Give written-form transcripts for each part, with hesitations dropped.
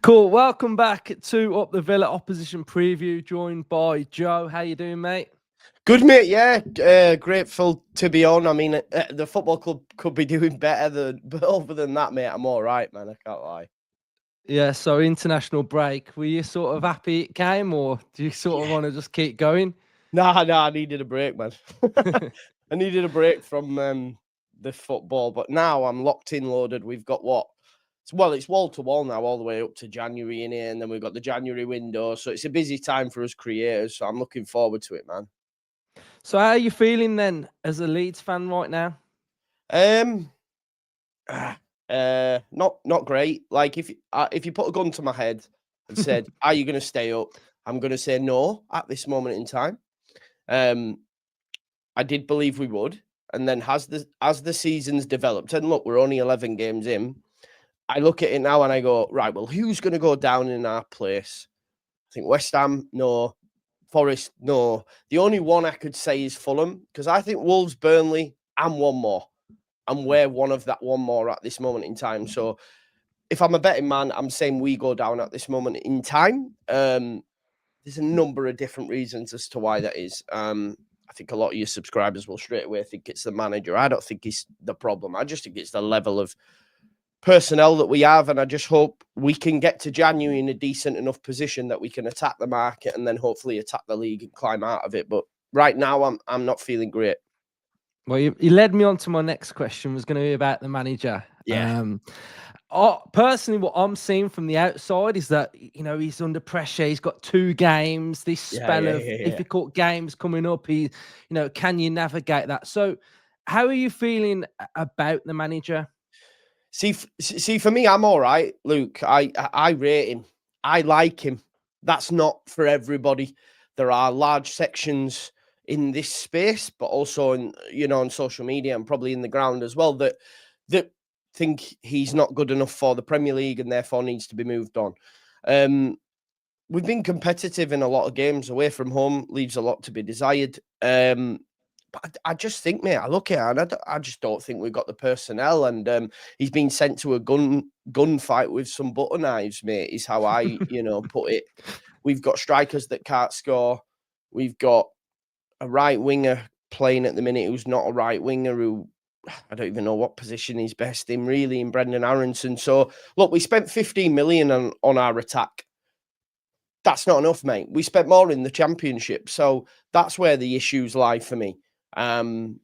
Cool. Welcome back to Up the Villa Opposition Preview, joined by Joe. How you doing, mate? Good, mate. Yeah, grateful to be on. I mean, the football club could be doing better, but other than that, mate, I'm all right, man. I can't lie. Yeah, so international break. Were you sort of happy it came, or do you sort of want to just keep going? Nah, I needed a break, man. I needed a break from the football, but now I'm locked in, loaded. We've got what? It's wall to wall now, all the way up to January in here, and then we've got the January window. So it's a busy time for us creators. So I'm looking forward to it, man. So how are you feeling then as a Leeds fan right now? Not great. Like if you put a gun to my head and said, "Are you going to stay up?" I'm going to say no at this moment in time. I did believe we would, and then as the season's developed, and look, we're only 11 games in. I look at it now and I go, right, well, who's going to go down in our place? I think West Ham, no. Forest, no. The only one I could say is Fulham, because I think Wolves, Burnley, and one more. And we're one of that one more at this moment in time. So if I'm a betting man, I'm saying we go down at this moment in time. There's a number of different reasons as to why that is. I think a lot of your subscribers will straight away think it's the manager. I don't think it's the problem. I just think it's the level of personnel that we have, and I just hope we can get to January in a decent enough position that we can attack the market and then hopefully attack the league and climb out of it. But right now, I'm not feeling great. Well, you led me on to my next question, was going to be about the manager. Yeah. Personally, what I'm seeing from the outside is that, he's under pressure. He's got 2 games, this spell of difficult games coming up. Can you navigate that? So how are you feeling about the manager? See, for me, I'm all right, Luke. I rate him. I like him. That's not for everybody. There are large sections in this space, but also on social media and probably in the ground as well that think he's not good enough for the Premier League and therefore needs to be moved on. We've been competitive in a lot of games. Away from home leaves a lot to be desired. But I just think, mate, I look at it and I just don't think we've got the personnel. And he's been sent to a gunfight with some butter knives, mate, is how I, put it. We've got strikers that can't score. We've got a right winger playing at the minute who's not a right winger, who I don't even know what position he's best in, really, in Brendan Aronson. So, look, we spent 15 million on our attack. That's not enough, mate. We spent more in the Championship. So that's where the issues lie for me. And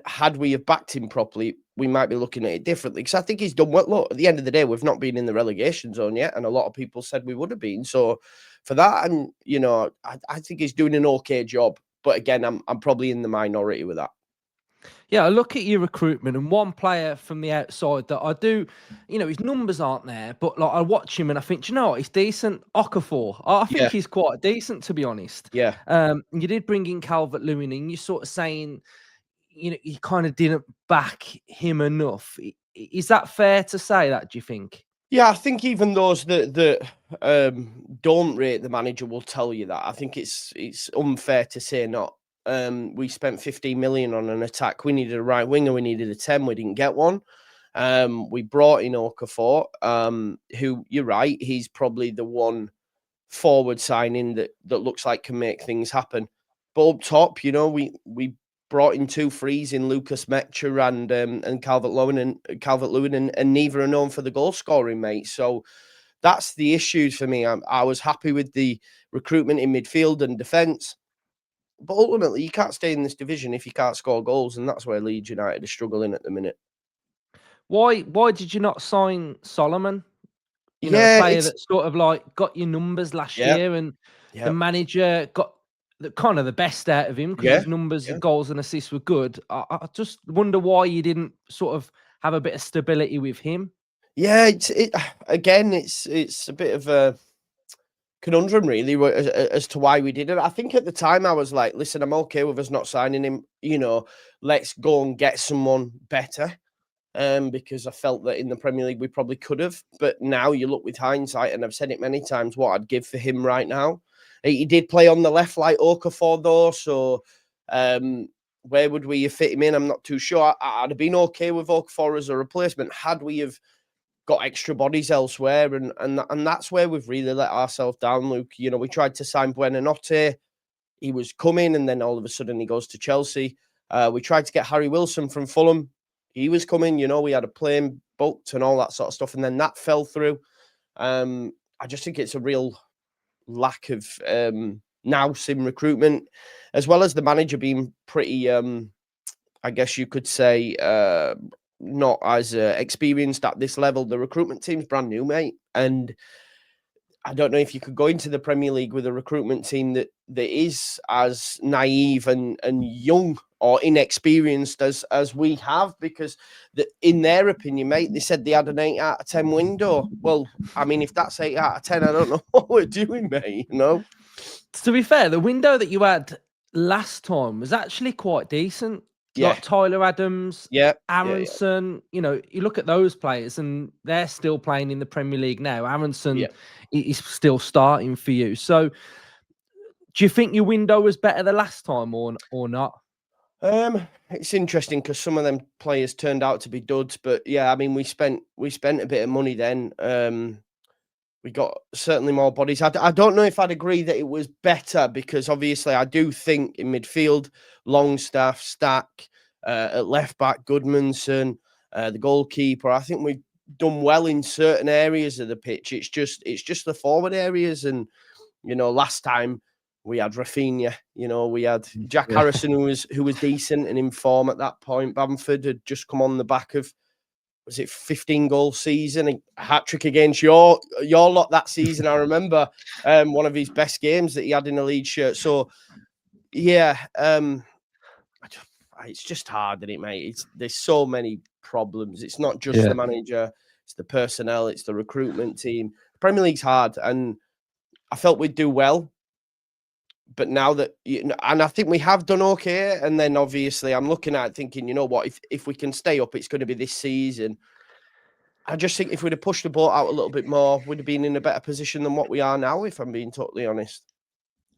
had we have backed him properly, we might be looking at it differently. Because I think he's done well. Look, at the end of the day, we've not been in the relegation zone yet, and a lot of people said we would have been. So for that, and I think he's doing an okay job. But again, I'm probably in the minority with that. Yeah, I look at your recruitment, and one player from the outside that I do, his numbers aren't there, but like I watch him and I think, you know what, he's decent. Okafor, I think he's quite decent, to be honest. Yeah. You did bring in Calvert-Lewin, and you're sort of saying, you kind of didn't back him enough. Is that fair to say that, do you think? Yeah, I think even those that don't rate the manager will tell you that. I think it's unfair to say not. We spent 15 million on an attack. We needed a right winger. We needed a 10. We didn't get one. We brought in Okafor, who, you're right, he's probably the one forward signing that looks like can make things happen. But up top, we brought in 2 frees in Lucas Mecha and Calvert-Lewin, and neither are known for the goal scoring, mate. So that's the issues for me. I was happy with the recruitment in midfield and defence. But ultimately, you can't stay in this division if you can't score goals, and that's where Leeds United are struggling at the minute. Why did you not sign Solomon? A player that sort of like got your numbers last year, and the manager got kind of the best out of him because his numbers, goals and assists were good. I just wonder why you didn't sort of have a bit of stability with him. Yeah, it's a bit of a conundrum, really, as to why we did it. I think at the time I was like, listen, I'm okay with us not signing him. Let's go and get someone better. Because I felt that in the Premier League we probably could have. But now you look with hindsight, and I've said it many times, what I'd give for him right now. He did play on the left like Okafor, though, so where would we have fit him in? I'm not too sure. I'd have been okay with Okafor as a replacement had we have got extra bodies elsewhere, and that's where we've really let ourselves down, Luke. You know, we tried to sign Buonanotte. He was coming, and then all of a sudden he goes to Chelsea. We tried to get Harry Wilson from Fulham. He was coming, you know, we had a plane booked and all that sort of stuff, and then that fell through. I just think it's a real lack of nous in recruitment, as well as the manager being pretty, I guess you could say, not as experienced at this level. The recruitment team's brand new, mate, and I don't know if you could go into the Premier League with a recruitment team that is as naive and young or inexperienced as we have, because in their opinion, mate, they said they had an 8 out of 10 window. Well, I mean, if that's 8 out of 10, I don't know what we're doing, mate, you know? To be fair, the window that you had last time was actually quite decent. Yeah. Like Tyler Adams, Yeah. Aronson, you know, you look at those players and they're still playing in the Premier League now. Aronson is still starting for you. So do you think your window was better the last time or not? It's interesting because some of them players turned out to be duds, but yeah, I mean, we spent a bit of money then. We got certainly more bodies. I don't know if I'd agree that it was better, because obviously I do think in midfield, Longstaff, Stack, at left back, Goodmanson, the goalkeeper, I think we've done well in certain areas of the pitch. It's just the forward areas, and you know, last time we had Rafinha, you know, we had Jack Harrison who was decent and in form at that point. Bamford had just come on the back of, was it 15 goal season, a hat trick against your lot that season. I remember one of his best games that he had in a Leeds shirt. So yeah, it's just hard, isn't it, mate? There's so many problems. It's not just the manager, it's the personnel, it's the recruitment team. The Premier League's hard, and I felt we'd do well. But now that, and I think we have done okay. And then obviously I'm looking at it thinking, you know what, if we can stay up, it's going to be this season. I just think if we'd have pushed the boat out a little bit more, we'd have been in a better position than what we are now, if I'm being totally honest.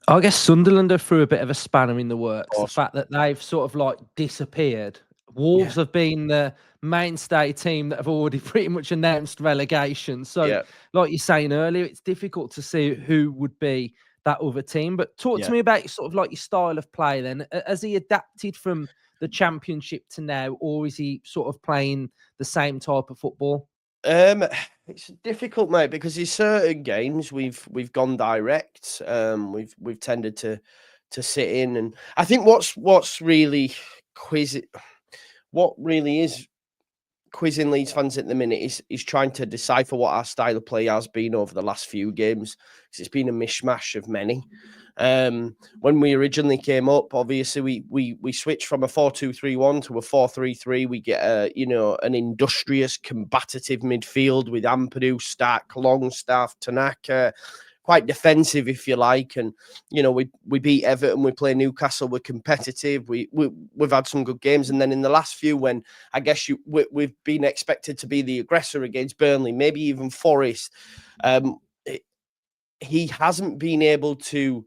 I guess Sunderland are through a bit of a spanner in the works. The fact that they've sort of like disappeared. Wolves have been the mainstay team that have already pretty much announced relegation. So like you're saying earlier, it's difficult to see who would be that other team. But talk to me about sort of like your style of play then. Has he adapted from the Championship to now, or is he sort of playing the same type of football? It's difficult, mate, because in certain games we've gone direct. We've tended to sit in, and I think what's really is quizzing Leeds fans at the minute is trying to decipher what our style of play has been over the last few games, because it's been a mishmash of many. When we originally came up, obviously we switched from a 4-2-3-1 to a 4-3-3. We get an industrious, combative midfield with Ampadu, Stack, Longstaff, Tanaka, quite defensive, if you like. And you know, we beat Everton, we play Newcastle, we're competitive. We've had some good games, and then in the last few, when I guess we've been expected to be the aggressor against Burnley, maybe even Forest, he hasn't been able to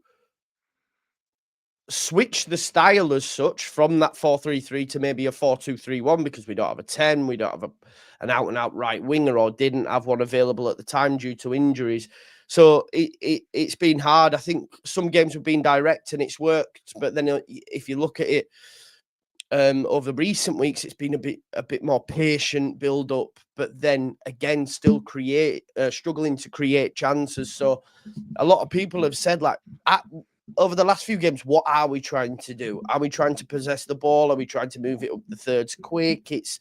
switch the style as such from that 4-3-3 to maybe a 4-2-3-1, because we don't have a 10, we don't have an out-and-out right winger, or didn't have one available at the time due to injuries. So it's been hard. I think some games have been direct and it's worked, but then if you look at it over recent weeks, it's been a bit more patient build up, but then again still struggling to create chances. So a lot of people have said, like, over the last few games, what are we trying to do? Are we trying to possess the ball? Are we trying to move it up the thirds quick? It's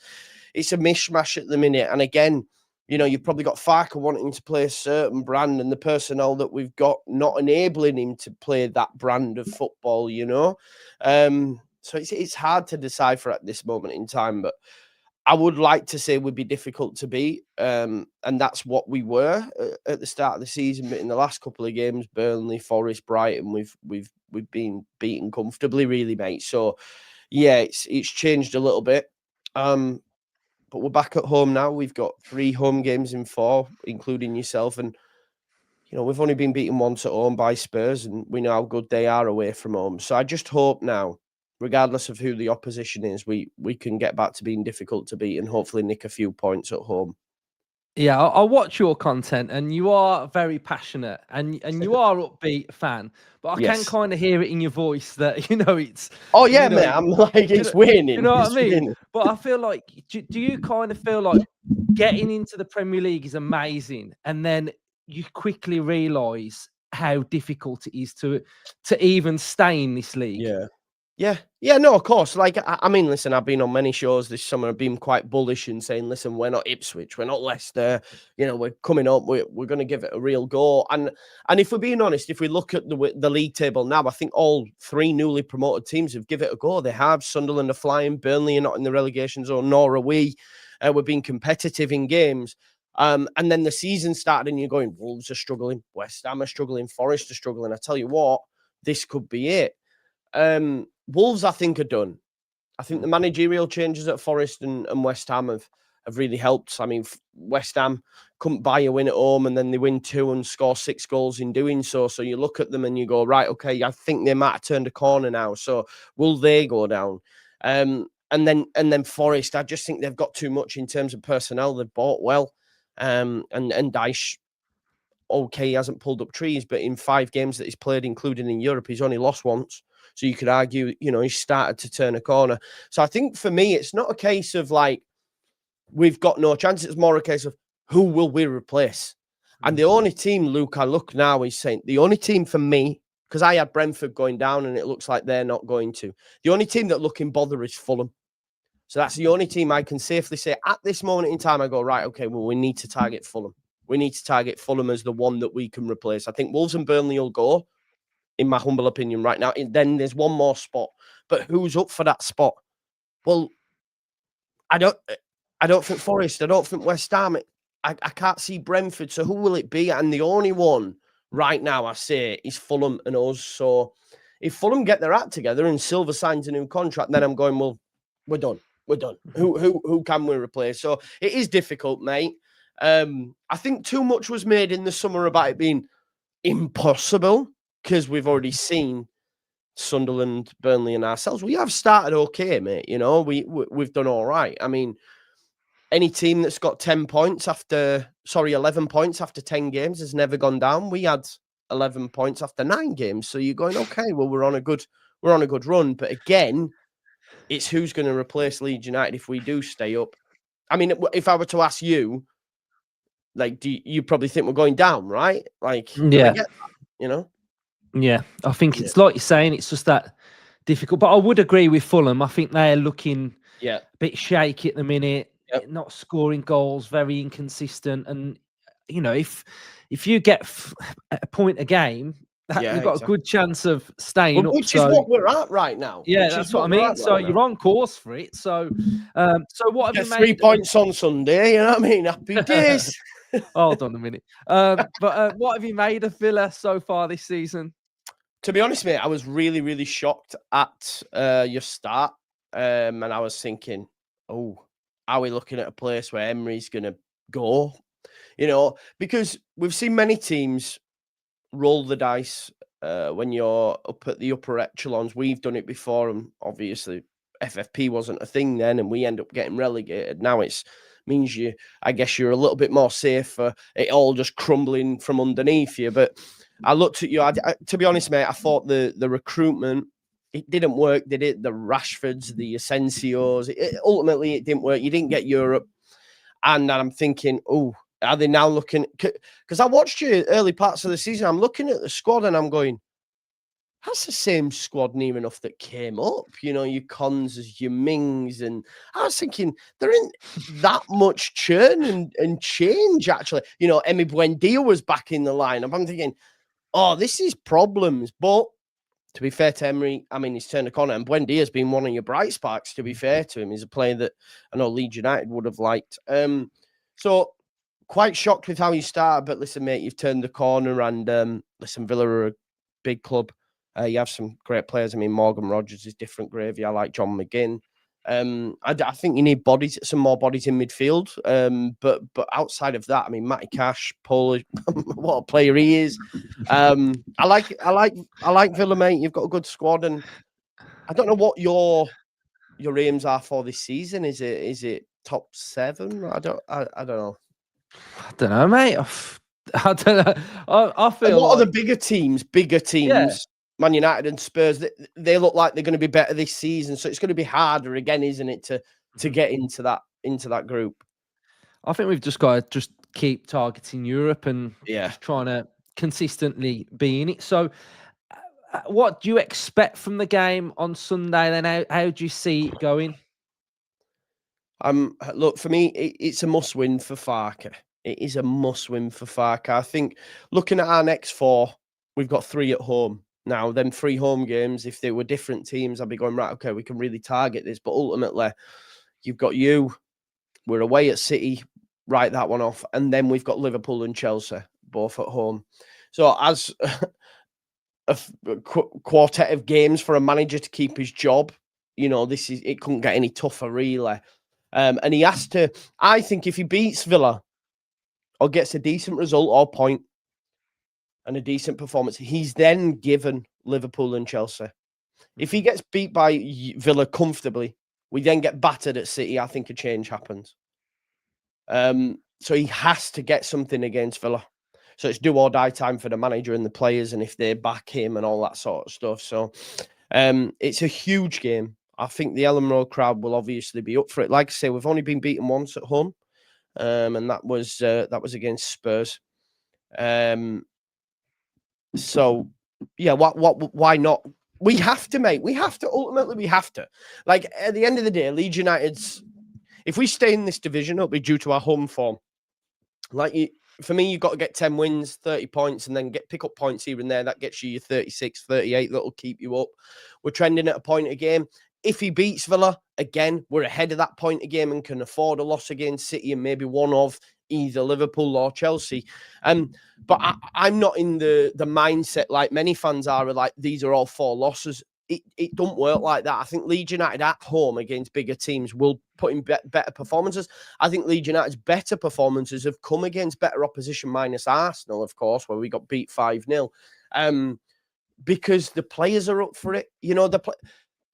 a mishmash at the minute. And again, you know, you've probably got Farke wanting to play a certain brand, and the personnel that we've got not enabling him to play that brand of football, you know? So it's hard to decipher at this moment in time, but I would like to say we'd be difficult to beat, and that's what we were at the start of the season. But in the last couple of games, Burnley, Forest, Brighton, we've been beaten comfortably, really, mate. So yeah, it's changed a little bit, but we're back at home now. We've got 3 home games in 4, including yourself, and you know, we've only been beaten once at home by Spurs, and we know how good they are away from home. So I just hope now, regardless of who the opposition is, we can get back to being difficult to beat and hopefully nick a few points at home. Yeah, I watch your content, and you are very passionate, and you are upbeat fan. But I can Yes. kind of hear it in your voice that it's. Oh yeah, mate. I'm like, it's winning. You know what I mean? Winning. But I feel like, do you kind of feel like getting into the Premier League is amazing, and then you quickly realise how difficult it is to even stay in this league? Yeah, no, of course. Like, I mean, listen, I've been on many shows this summer. I've been quite bullish and saying, listen, we're not Ipswich, we're not Leicester. We're coming up. We're going to give it a real go. And if we're being honest, if we look at the league table now, I think all three newly promoted teams have given it a go. They have. Sunderland are flying. Burnley are not in the relegation zone, nor are we. We're being competitive in games. And then the season started, and you're going, Wolves are struggling, West Ham are struggling, Forest are struggling. I tell you what, this could be it. Wolves, I think, are done. I think the managerial changes at Forest and West Ham have really helped. I mean, West Ham couldn't buy a win at home, and then they win 2 and score 6 goals in doing so. So you look at them and you go, right, okay, I think they might have turned a corner now. So will they go down? And then Forest, I just think they've got too much in terms of personnel. They've bought well. And Dyche, okay, he hasn't pulled up trees, but in 5 games that he's played, including in Europe, he's only lost once. So you could argue, he's started to turn a corner. So I think for me, it's not a case of like, we've got no chance. It's more a case of who will we replace? And the only team, Luke, I look now is saying the only team for me, because I had Brentford going down and it looks like they're not going to. The only team that look in bother is Fulham. So that's the only team I can safely say at this moment in time, I go, right, okay, well, we need to target Fulham. We need to target Fulham as the one that we can replace. I think Wolves and Burnley will go, in my humble opinion, right now. And then there's one more spot. But who's up for that spot? Well, I don't think Forest. I don't think West Ham. I can't see Brentford. So who will it be? And the only one right now, I say, is Fulham and us. So if Fulham get their act together and Silva signs a new contract, then I'm going, well, we're done. We're done. Who can we replace? So it is difficult, mate. I think too much was made in the summer about it being impossible because we've already seen Sunderland, Burnley, and ourselves. We have started okay, mate. We've done all right. I mean, any team that's got 11 points after 10 games has never gone down. We had 11 points after 9 games. So you're going, okay, well, we're on a good run. But again, it's who's going to replace Leeds United if we do stay up. I mean, if I were to ask you, like, do you probably think we're going down, right? Like, Yeah. I get that, Yeah, I think it's like you're saying, it's just that difficult. But I would agree with Fulham. I think they're looking a bit shaky at the minute, not scoring goals, very inconsistent. And, if you get a point a game, you've got a good chance of staying up. Which is what we're at right now. Yeah, that's what I mean. So you're on course for it. So, so what have you made? 3 points on Sunday, you know what I mean? Happy days. Hold on a minute. But what have you made of Villa so far this season? To be honest, mate, I was really, really shocked at your start. And I was thinking, oh, are we looking at a place where Emery's going to go? Because we've seen many teams roll the dice when you're up at the upper echelons. We've done it before, and obviously FFP wasn't a thing then, and we end up getting relegated. Now means I guess you're a little bit more safe for it all just crumbling from underneath you. But I looked at you. To be honest, mate, I thought the recruitment, it didn't work, did it? The Rashfords, the Asensios, ultimately it didn't work. You didn't get Europe. And I'm thinking, oh, are they now looking? Because I watched you early parts of the season. I'm looking at the squad and I'm going, that's the same squad near enough that came up. Your Conses, your Mings. And I was thinking, there ain't that much churn and change, actually. Emi Buendia was back in the lineup. I'm thinking, oh, this is problems. But to be fair to Emery, I mean, he's turned a corner. And Buendia has been one of your bright sparks, to be fair to him. He's a player that I know Leeds United would have liked. So quite shocked with how you started. But listen, mate, you've turned the corner. And listen, Villa are a big club. You have some great players. I mean, Morgan Rogers is different gravy. I like John McGinn. I think you need some more bodies in midfield. But outside of that, I mean, Matty Cash, Polish, what a player he is. I like Villa, mate. You've got a good squad, and I don't know what your aims are for this season. Is it top 7? I don't know. I don't know, mate. I don't know. I feel what like are the bigger teams, Man United and Spurs, they look like they're going to be better this season. So it's going to be harder again, isn't it, to get into that group? I think we've just got to just keep targeting Europe and just trying to consistently be in it. So what do you expect from the game on Sunday then? How do you see it going? Look, for me, it's a must-win for Farke. It is a must-win for Farke. I think looking at our next 4, we've got 3 at home. Now, them 3 home games, if they were different teams, I'd be going, right, okay, we can really target this. But ultimately, you've got we're away at City, write that one off. And then we've got Liverpool and Chelsea, both at home. So as a quartet of games for a manager to keep his job, it couldn't get any tougher, really. And he has to, I think if he beats Villa or gets a decent result or point and a decent performance, he's then given Liverpool and Chelsea. If he gets beat by Villa comfortably, we then get battered at City, I think a change happens. So he has to get something against Villa. So it's do or die time for the manager and the players, and if they back him and all that sort of stuff. So it's a huge game. I think the Ellen Road crowd will obviously be up for it. Like I say, we've only been beaten once at home, and that was against Spurs. So yeah, why not? We have to, mate. We have to. Ultimately, we have to. Like at the end of the day, Leeds United's. If we stay in this division, it'll be due to our home form. For me, you've got to get 10 wins, 30 points, and then pick up points here and there. That gets you your 36, 38. That'll keep you up. We're trending at a point a game. If he beats Villa, again, we're ahead of that point a game and can afford a loss against City and maybe one of either Liverpool or Chelsea. But I'm not in the mindset like many fans are, like these are all 4 losses. It don't work like that. I think Leeds United at home against bigger teams will put in better performances. I think Leeds United's better performances have come against better opposition, minus Arsenal, of course, where we got beat 5-0. Because the players are up for it.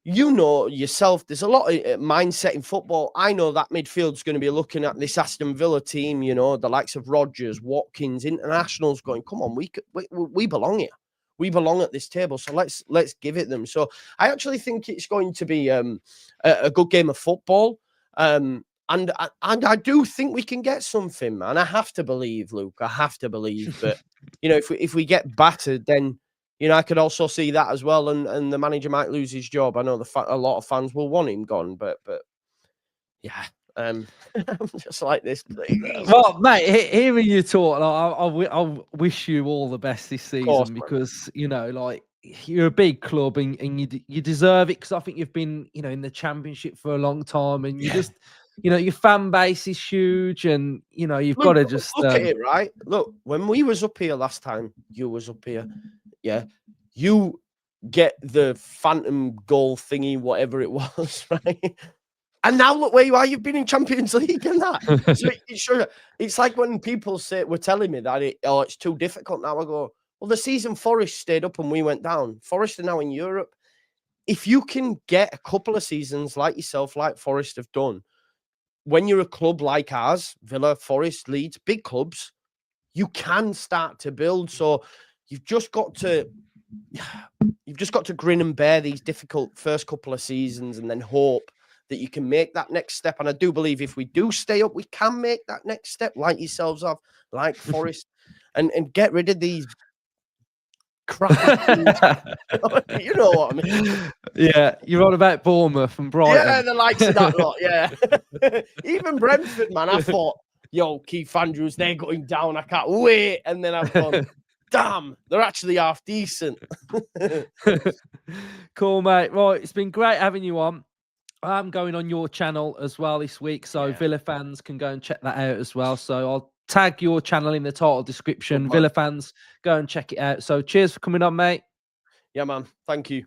Yourself, there's a lot of mindset in football. I know that midfield's going to be looking at this Aston Villa team, the likes of Rodgers, Watkins, internationals going, come on, we belong here. We belong at this table, so let's give it them. So I actually think it's going to be a good game of football, and I do think we can get something, man. I have to believe, Luke. I have to believe, but if we get battered, then I could also see that as well, and the manager might lose his job. I know a lot of fans will want him gone, but yeah. I'm just like this, please. Well, mate, hearing you talk, I wish you all the best this season, course, because you're a big club and you deserve it, because I think you've been in the Championship for a long time, and you just your fan base is huge, and you've got to just look at it, right? Look, when we was up here last time, you was up here, yeah. You get the phantom goal thingy, whatever it was, right? And now look where you are. You've been in Champions League and that. So it's like when people were telling me that it's too difficult now. I go, well, the season Forest stayed up and we went down. Forest are now in Europe. If you can get a couple of seasons like yourself, like Forest have done, when you're a club like ours, Villa, Forest, Leeds, big clubs, you can start to build. So you've just got to grin and bear these difficult first couple of seasons and then hope that you can make that next step. And I do believe if we do stay up, we can make that next step, like yourselves have, like Forest, and get rid of these crappy teams. You know what I mean? Yeah, you're on about Bournemouth and Brighton. Yeah, the likes of that lot, yeah. Even Brentford, man, I thought, yo, Keith Andrews, they're going down. I can't wait. And then I've gone, damn, they're actually half decent. Cool, mate. Right, it's been great having you on. I'm going on your channel as well this week, so Villa fans can go and check that out as well. So I'll tag your channel in the title description. Villa fans, go and check it out. So cheers for coming on, mate. Yeah, man. Thank you.